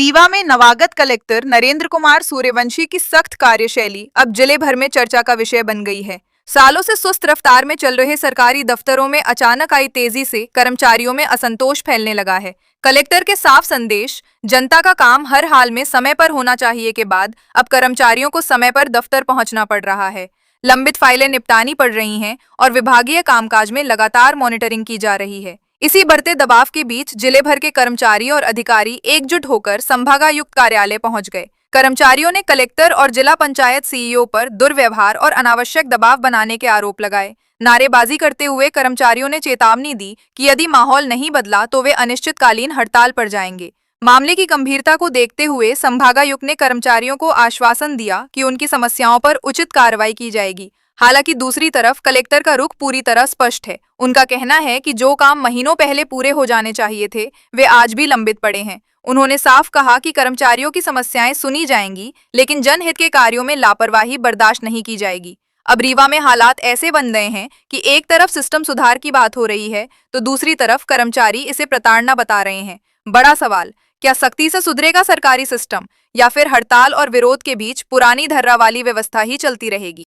रीवा में नवागत कलेक्टर नरेंद्र कुमार सूर्यवंशी की सख्त कार्यशैली अब जिले भर में चर्चा का विषय बन गई है। सालों से सुस्त रफ्तार में चल रहे सरकारी दफ्तरों में अचानक आई तेजी से कर्मचारियों में असंतोष फैलने लगा है। कलेक्टर के साफ संदेश, जनता का काम हर हाल में समय पर होना चाहिए के बाद अब कर्मचारियों को समय पर दफ्तर पहुंचना पड़ रहा है। लंबित फाइलें निपटानी पड़ रही हैं और विभागीय कामकाज में लगातार मॉनिटरिंग की जा रही है। इसी बढ़ते दबाव के बीच जिले भर के कर्मचारी और अधिकारी एकजुट होकर संभागायुक्त कार्यालय पहुंच गए। कर्मचारियों ने कलेक्टर और जिला पंचायत सीईओ पर दुर्व्यवहार और अनावश्यक दबाव बनाने के आरोप लगाए। नारेबाजी करते हुए कर्मचारियों ने चेतावनी दी कि यदि माहौल नहीं बदला तो वे अनिश्चितकालीन हड़ताल पर जाएंगे। मामले की गंभीरता को देखते हुए संभागायुक्त ने कर्मचारियों को आश्वासन दिया कि उनकी समस्याओं पर उचित कार्रवाई की जाएगी। हालांकि दूसरी तरफ कलेक्टर का रुख पूरी तरह स्पष्ट है। उनका कहना है कि जो काम महीनों पहले पूरे हो जाने चाहिए थे वे आज भी लंबित पड़े हैं। उन्होंने साफ कहा कि कर्मचारियों की समस्याएं सुनी जाएंगी, लेकिन जनहित के कार्यों में लापरवाही बर्दाश्त नहीं की जाएगी। अब रीवा में हालात ऐसे बन गए हैं कि एक तरफ सिस्टम सुधार की बात हो रही है तो दूसरी तरफ कर्मचारी इसे प्रताड़ना बता रहे हैं। बड़ा सवाल, क्या सख्ती से सुधरेगा सरकारी सिस्टम या फिर हड़ताल और विरोध के बीच पुरानी धर्रा वाली व्यवस्था ही चलती रहेगी?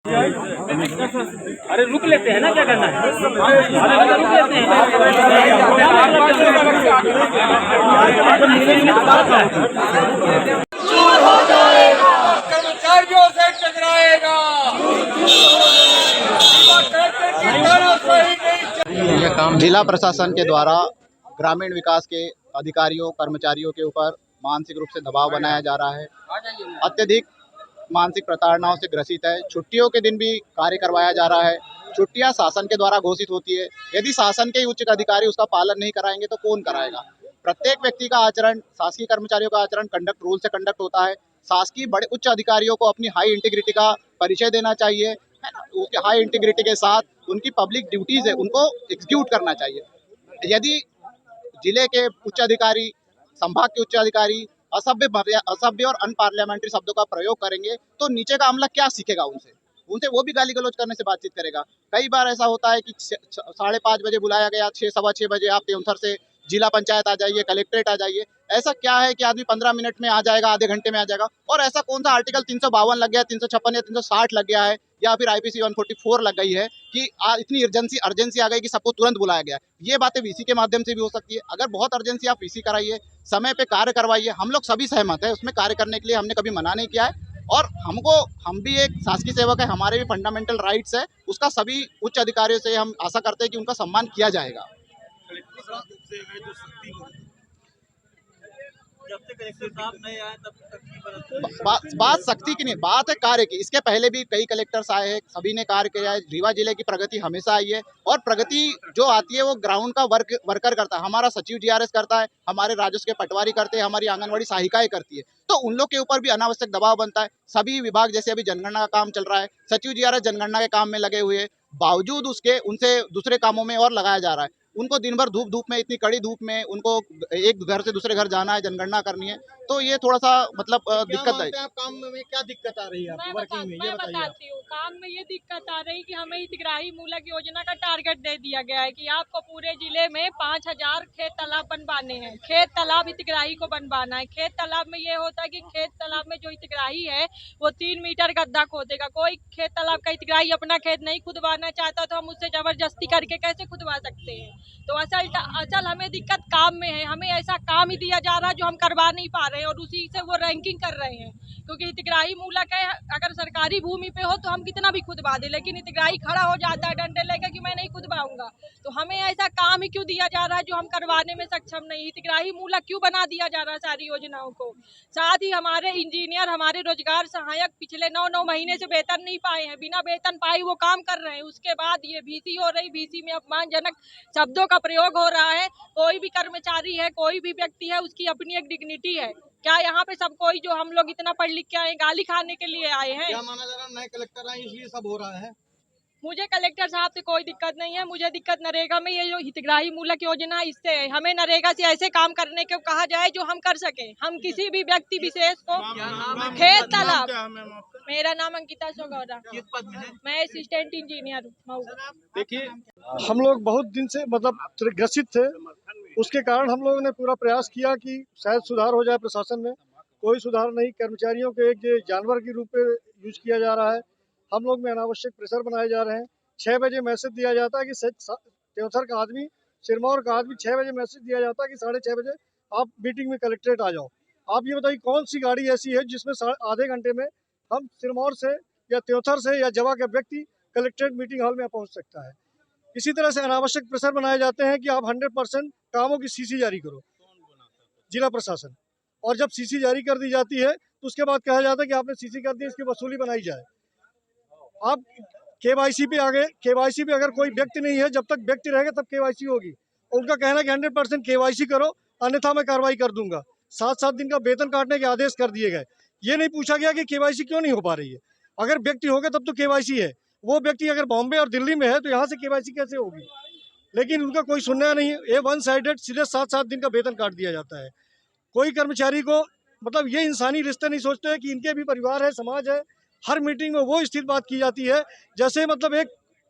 अरे रुक लेते हैं ना, क्या करना है? अरे रुक लेते हैं। कर्मचारियों से टकराएगा। जिला प्रशासन के द्वारा ग्रामीण विकास के अधिकारियों कर्मचारियों के ऊपर मानसिक रूप से दबाव बनाया जा रहा है। अत्यधिक मानसिक प्रताड़नाओं से ग्रसित है। छुट्टियों के दिन भी कार्य करवाया जा रहा है। छुट्टियां शासन के द्वारा घोषित होती है। यदि शासन के उच्च अधिकारी उसका पालन नहीं कराएंगे तो कौन कराएगा? प्रत्येक व्यक्ति का आचरण, शासकीय कर्मचारियों का आचरण कंडक्ट रूल से कंडक्ट होता है। शासकीय बड़े उच्च अधिकारियों को अपनी हाई इंटीग्रिटी का परिचय देना चाहिए, है ना। उसके हाई इंटीग्रिटी के साथ उनकी पब्लिक ड्यूटीज है उनको एग्जीक्यूट करना चाहिए। यदि जिले के उच्च अधिकारी, संभाग के उच्च अधिकारी असभ्य और अनपार्लियामेंट्री शब्दों का प्रयोग करेंगे तो नीचे का अमला क्या सीखेगा? उनसे वो भी गाली गलौज करने से बातचीत करेगा। कई बार ऐसा होता है कि 5:30 बजे बुलाया गया, 6 सवा 6 बजे आप देवथर से जिला पंचायत आ जाइए, कलेक्ट्रेट आ जाइए। ऐसा क्या है कि आदमी 15 मिनट में आ जाएगा, आधे घंटे में आ जाएगा? और ऐसा कौन सा आर्टिकल 352 लग गया, 356 या 360 लग गया है, या फिर IPC 144 लग गई है कि इतनी अर्जेंसी आ गई कि सबको तुरंत बुलाया गया? ये बातें VC के माध्यम से भी हो सकती है। अगर बहुत अर्जेंसी, आप VC कराइए, समय पे कार्य करवाइए। हम लोग सभी सहमत है उसमें कार्य करने के लिए, हमने कभी मना नहीं किया है। और हम भी एक शासकीय सेवक है, हमारे भी फंडामेंटल राइट्स है। उसका सभी उच्च अधिकारियों से हम आशा करते हैं कि उनका सम्मान किया जाएगा। जब तक कलेक्टर साहब नहीं आए तब तक बात सख्ती की नहीं, बात है कार्य की। इसके पहले भी कई कलेक्टर्स आए हैं, सभी ने कार्य किया है। रीवा जिले की प्रगति हमेशा आई है और प्रगति जो आती है वो ग्राउंड का वर्कर करता है। हमारा सचिव GRS करता है, हमारे राजस्व के पटवारी करते हैं, हमारी आंगनवाड़ी सहायिकाएं करती है। तो उन लोग के ऊपर भी अनावश्यक दबाव बनता है। सभी विभाग, जैसे अभी जनगणना का काम चल रहा है, सचिव GRS जनगणना के काम में लगे हुए हैं, बावजूद उसके उनसे दूसरे कामों में और लगाया जा रहा है। उनको दिन भर धूप में, इतनी कड़ी धूप में उनको एक घर से दूसरे घर जाना है, जनगणना करनी है। तो ये थोड़ा सा मतलब दिक्कत है। आप काम में क्या दिक्कत आ रही है आपको वर्किंग में? ये बताइए। बताती हूँ, काम में ये दिक्कत आ रही कि हमें हितग्राही मूलक योजना का टारगेट दे दिया गया है कि आपको पूरे जिले में 5000 खेत तालाब बनवाने हैं। खेत तालाब हितग्राही को बनवाना है। खेत तालाब में ये होता है कि खेत तालाब में जो हितग्राही है वो 3 मीटर गड्ढा खोदेगा। कोई खेत तालाब का हितग्राही अपना खेत नहीं खुदवाना चाहता तो हम उससे जबरदस्ती करके कैसे खुदवा सकते हैं? तो असल हमें दिक्कत काम में है। हमें ऐसा काम ही दिया जा रहा है जो हम करवा नहीं पा रहे हैं और उसी से वो रैंकिंग कर रहे हैं, क्योंकि हितग्राही मूलक है। अगर सरकारी भूमि पे हो तो हम कितना भी खुदवा दे, लेकिन हितग्राही खड़ा हो जाता है डंडे लेकर कि मैं नहीं खुदवाऊंगा। तो हमें ऐसा काम ही क्यों दिया जा रहा है जो हम करवाने में सक्षम नहीं? हितग्राही मूलक क्यों बना दिया जा रहा है सारी योजनाओं को? साथ ही हमारे इंजीनियर, हमारे रोजगार सहायक पिछले 9 महीने से वेतन नहीं पाए हैं। बिना वेतन पाए वो काम कर रहे हैं। उसके बाद ये VC हो रही, VC में अपमानजनक शब्दों का प्रयोग हो रहा है। कोई भी कर्मचारी है, कोई भी व्यक्ति है, उसकी अपनी एक डिग्निटी है। क्या यहाँ पे सब कोई जो हम लोग इतना पढ़ लिख के आए गाली खाने के लिए आए हैं? क्या माना जा रहा है नए कलेक्टर आए इसलिए सब हो रहा है? मुझे कलेक्टर साहब से कोई दिक्कत नहीं है। मुझे दिक्कत नरेगा में ये जो हितग्राही मूलक योजना है इससे है। हमें नरेगा से ऐसे काम करने को कहा जाए जो हम कर सके। हम किसी भी व्यक्ति विशेष को खेत तालाब। मेरा नाम अंकिता सोगौरा, मैं असिस्टेंट इंजीनियर हूँ। देखिए, हम लोग बहुत दिन से मतलब ग्रसित थे उसके कारण हम लोगों ने पूरा प्रयास किया कि शायद सुधार हो जाए प्रशासन में। कोई सुधार नहीं, कर्मचारियों को एक जानवर के रूप में यूज किया जा रहा है। हम लोग में अनावश्यक प्रेशर बनाए जा रहे हैं। 6 बजे मैसेज दिया जाता है कि त्योथर का आदमी, सिरमौर का आदमी, 6 बजे मैसेज दिया जाता है कि 6:30 बजे आप मीटिंग में कलेक्ट्रेट आ जाओ। आप ये बताइए कौन सी गाड़ी ऐसी है जिसमें आधे घंटे में हम सिरमौर से या त्योथर से या जवा का व्यक्ति कलेक्ट्रेट मीटिंग हॉल में पहुंच सकता है। इसी तरह से अनावश्यक प्रेशर बनाए जाते हैं कि आप 100% कामों की सीसी जारी करो, जिला प्रशासन। और जब सीसी जारी कर दी जाती है तो उसके बाद कहा जाता है कि आपने सीसी कर दी, इसकी वसूली बनाई जाए। आप केवाईसी पे आ गए, केवाईसी पे अगर कोई व्यक्ति नहीं है, जब तक व्यक्ति रहेगा तब केवाईसी होगी। और उनका कहना है कि 100% केवाईसी करो, अन्यथा मैं कार्रवाई कर दूंगा। 7-7 दिन का वेतन काटने के आदेश कर दिए गए। ये नहीं पूछा गया कि केवाईसी क्यों नहीं हो पा रही है। अगर व्यक्ति हो गया तब तो केवाईसी है। वो व्यक्ति अगर बॉम्बे और दिल्ली में है तो यहाँ से केवाईसी कैसे होगी? लेकिन उनका कोई सुनना नहीं है। ये 1 साइडेड सीधे 7-7 दिन का वेतन काट दिया जाता है। कोई कर्मचारी को मतलब ये इंसानी रिश्ते नहीं सोचते हैं कि इनके भी परिवार है, समाज है। हर मीटिंग में वो स्थिर बात की जाती है जैसे मतलब एक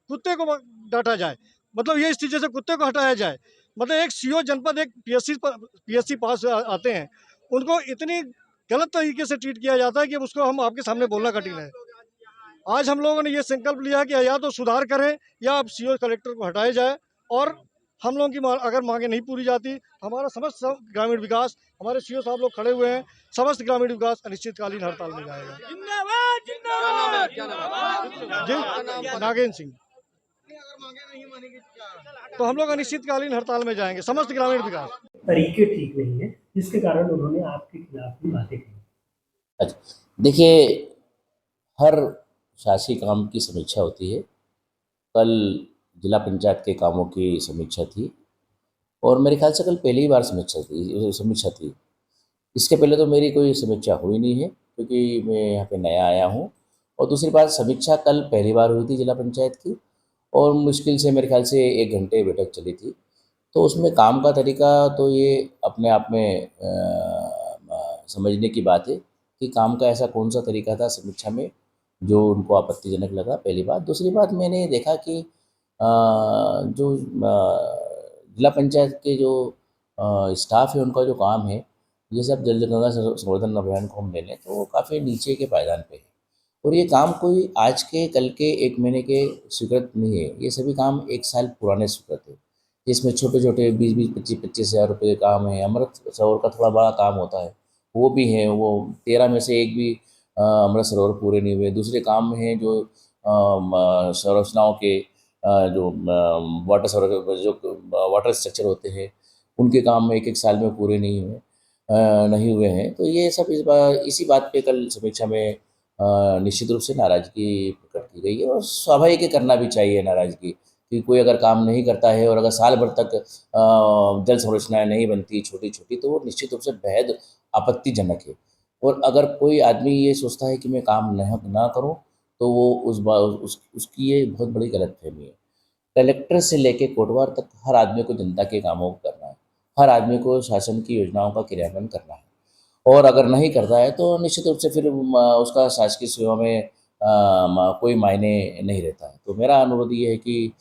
कुत्ते को डांटा जाए, मतलब ये स्थिति जैसे कुत्ते को हटाया जाए। मतलब एक सीओ जनपद, एक पीएससी पास आते हैं, उनको इतनी गलत तरीके से ट्रीट किया जाता है कि उसको हम आपके सामने बोलना कठिन है। आज हम लोगों ने ये संकल्प लिया कि या तो सुधार करें या अब सीओ कलेक्टर को हटाया जाए। और हम लोगों की अगर मांगे नहीं पूरी जाती, हमारा समस्त ग्रामीण विकास, हमारे सीओ साहब लोग खड़े हुए हैं, समस्त ग्रामीण विकास अनिश्चितकालीन हड़ताल में जाएगा। जी, नागेंद्र सिंह। तो हम लोग अनिश्चितकालीन हड़ताल में जाएंगे, समस्त ग्रामीण विकास। तरीके ठीक नहीं है, जिसके कारण उन्होंने आपके खिलाफ भी बातें की। अच्छा, देखिए, हर शासी काम की समीक्षा होती है। कल जिला पंचायत के कामों की समीक्षा थी और मेरे ख्याल से कल पहली बार समीक्षा थी। इसके पहले तो मेरी कोई समीक्षा हुई नहीं है क्योंकि मैं यहाँ पे नया आया हूँ। और दूसरी बात, समीक्षा कल पहली बार हुई थी जिला पंचायत की और मुश्किल से मेरे ख्याल से 1 घंटे बैठक चली थी। तो उसमें काम का तरीका तो ये अपने आप में समझने की बात है कि काम का ऐसा कौन सा तरीका था समीक्षा में जो उनको आपत्तिजनक लगा, पहली बात। दूसरी बात, मैंने देखा कि जो जिला पंचायत के जो स्टाफ है उनका जो काम है, जैसे अब जल गंगा संवर्धन अभियान को हम ले लें तो वो काफ़ी नीचे के पायदान पे है और ये काम कोई आज के, कल के, 1 महीने के स्वीकृत नहीं है। ये सभी काम 1 साल पुराने स्वीकृत है, जिसमें छोटे छोटे 20-20, 25-25 हज़ार रुपये के काम है। अमृत सरोवर का थोड़ा बड़ा काम होता है, वो भी है। वो 13 में से 1 भी अमृत सरोवर पूरे नहीं हुए। दूसरे काम हैं जो संरचनाओं के जो वाटर स्ट्रक्चर होते हैं उनके काम में 1-1 साल में पूरे नहीं हुए हैं। तो ये सब इसी बात पे कल समीक्षा में निश्चित रूप से नाराज़गी प्रकट की गई है और स्वाभाविक है, करना भी चाहिए नाराज़गी कि कोई अगर काम नहीं करता है और अगर साल भर तक जल संरचनाएँ नहीं बनती छोटी-छोटी, तो वो निश्चित रूप से बेहद आपत्तिजनक है। और अगर कोई आदमी ये सोचता है कि मैं काम ना करूं, तो वो उसकी ये बहुत बड़ी गलतफहमी है। कलेक्टर से लेके कोटवार तक हर आदमी को जनता के कामों को करना है, हर आदमी को शासन की योजनाओं का क्रियान्वयन करना है और अगर नहीं करता है तो निश्चित रूप से फिर उसका शासकीय सेवा में कोई मायने नहीं रहता है। तो मेरा अनुरोध ये है कि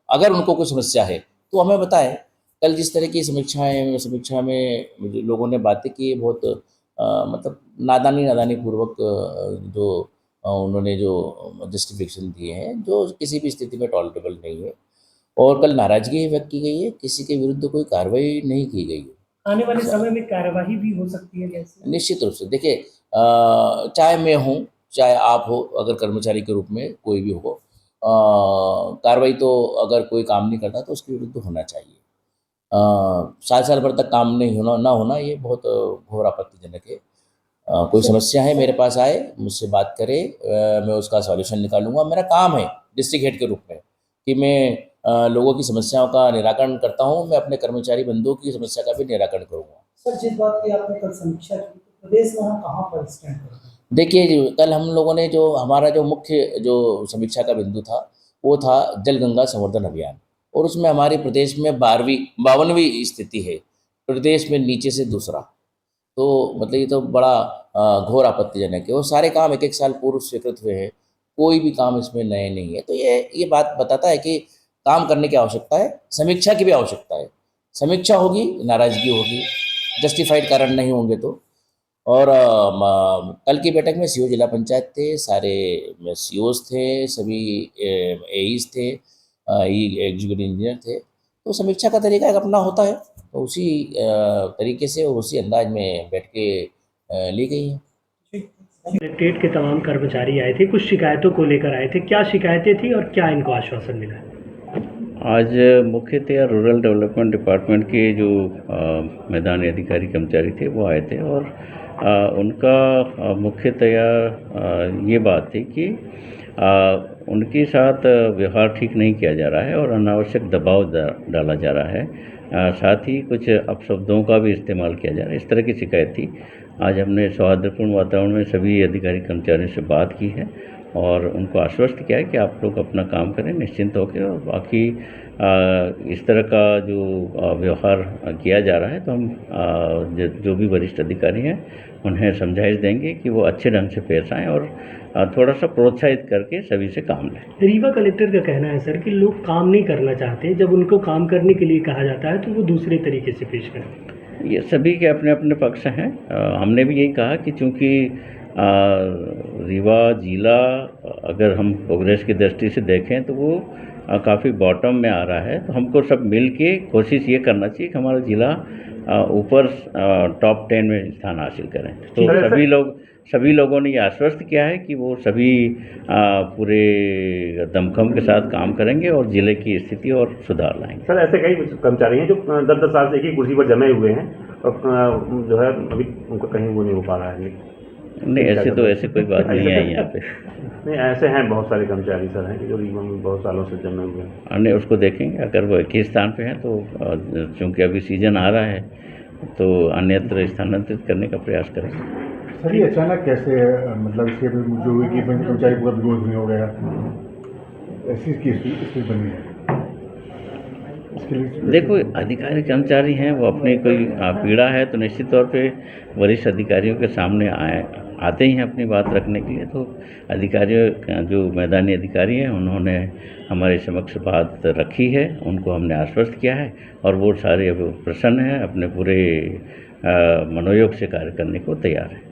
अगर उनको कोई समस्या है तो हमें बताएं। कल जिस तरह की समीक्षा में लोगों ने बातें की, बहुत मतलब नादानी पूर्वक जो उन्होंने जो जस्टिफिकेशन दिए हैं, जो किसी भी स्थिति में टॉलरेबल नहीं है। और कल नाराज़गी व्यक्त की गई है, किसी के विरुद्ध कोई कार्रवाई नहीं की गई है। आने वाले समय में कार्यवाही भी हो सकती है कैसे? निश्चित रूप से देखिए, चाहे मैं हूँ, चाहे आप हो, अगर कर्मचारी के रूप में कोई भी हो, कार्रवाई तो अगर कोई काम नहीं करता तो उसके विरुद्ध होना चाहिए। साल भर तक काम नहीं होना ये बहुत घोर आपत्तिजनक है। कोई समस्या है मेरे पास आए, मुझसे बात करे, मैं उसका सॉल्यूशन निकालूंगा। मेरा काम है डिस्ट्रिक्ट हेड के रूप में कि मैं लोगों की समस्याओं का निराकरण करता हूं। मैं अपने कर्मचारी बंधुओं की समस्या का भी निराकरण करूंगा। सर, जिस बात की आपने कल समीक्षा की, प्रदेश में हम कहाँ पर स्टैंड करते हैं? देखिए, कल हम लोगों ने हमारा मुख्य समीक्षा का बिंदु था वो था जल गंगा संवर्धन अभियान, और उसमें हमारे प्रदेश में 52वीं स्थिति है, प्रदेश में नीचे से दूसरा। तो मतलब ये तो बड़ा घोर आपत्तिजनक है। और सारे काम 1-1 साल पूर्व स्वीकृत हुए हैं, कोई भी काम इसमें नए नहीं है। तो ये बात बताता है कि काम करने की आवश्यकता है, समीक्षा की भी आवश्यकता है। समीक्षा होगी, नाराज़गी होगी, जस्टिफाइड कारण नहीं होंगे तो। और कल की बैठक में सीओ जिला पंचायत थे, सारे सीओज थे, सभी एईज थे, एग्जीक्यूटिव इंजीनियर थे। तो समीक्षा का तरीका एक अपना होता है, तो उसी तरीके से और उसी अंदाज में बैठ के ली गई है। कलेक्ट्रेट के तमाम कर्मचारी आए थे, कुछ शिकायतों को लेकर आए थे। क्या शिकायतें थी और क्या इनको आश्वासन मिला? आज मुख्यतया रूरल डेवलपमेंट डिपार्टमेंट के जो मैदानी अधिकारी कर्मचारी थे वो आए थे और उनका मुख्यतया ये बात थी कि उनके साथ व्यवहार ठीक नहीं किया जा रहा है और अनावश्यक दबाव डाला जा रहा है। साथ ही कुछ अपशब्दों का भी इस्तेमाल किया जा रहा है, इस तरह की शिकायत थी। आज हमने सौहार्दपूर्ण वातावरण में सभी अधिकारी कर्मचारियों से बात की है और उनको आश्वस्त किया है कि आप लोग अपना काम करें निश्चिंत होकर, और बाकी इस तरह का जो व्यवहार किया जा रहा है तो हम जो भी वरिष्ठ अधिकारी हैं उन्हें समझाइश देंगे कि वो अच्छे ढंग से पेश आएँ और थोड़ा सा प्रोत्साहित करके सभी से काम लें। रीवा कलेक्टर का कहना है सर कि लोग काम नहीं करना चाहते, जब उनको काम करने के लिए कहा जाता है तो वो दूसरे तरीके से पेश करें। ये सभी के अपने अपने पक्ष हैं। हमने भी यही कहा कि चूँकि रीवा जिला अगर हम प्रोग्रेस की दृष्टि से देखें तो वो काफ़ी बॉटम में आ रहा है, तो हमको सब मिल के कोशिश ये करना चाहिए कि हमारा ज़िला ऊपर टॉप 10 में स्थान हासिल करें। तो सभी लोगों ने ये आश्वस्त किया है कि वो सभी पूरे दमखम के साथ काम करेंगे और ज़िले की स्थिति और सुधार लाएंगे। सर, ऐसे कई कर्मचारी हैं जो 10-10 साल से एक ही कुर्सी पर जमे हुए हैं और जो है अभी उनका कहीं वो नहीं हो पा रहा है। नहीं, ऐसे कोई बात नहीं है यहाँ पे। नहीं, ऐसे हैं बहुत सारे कर्मचारी सर हैं कि जो रीवा में बहुत सालों से जमे हुए हैं। हमने उसको देखेंगे, अगर वो एक ही स्थान पे हैं तो चूँकि अभी सीजन आ रहा है तो अन्यत्र स्थानांतरित करने का प्रयास करेंगे। सर, ये अचानक कैसे, मतलब इसके जो कि कर्मचारी पूरा विरोध नहीं हो गया, ऐसी स्थिति बनी है? देखो, अधिकारी कर्मचारी हैं, वो अपनी कोई पीड़ा है तो निश्चित तौर पे वरिष्ठ अधिकारियों के सामने आते ही हैं अपनी बात रखने के लिए। तो अधिकारियों जो मैदानी अधिकारी हैं उन्होंने हमारे समक्ष बात रखी है, उनको हमने आश्वस्त किया है और वो सारे अब प्रसन्न हैं, अपने पूरे मनोयोग से कार्य करने को तैयार हैं।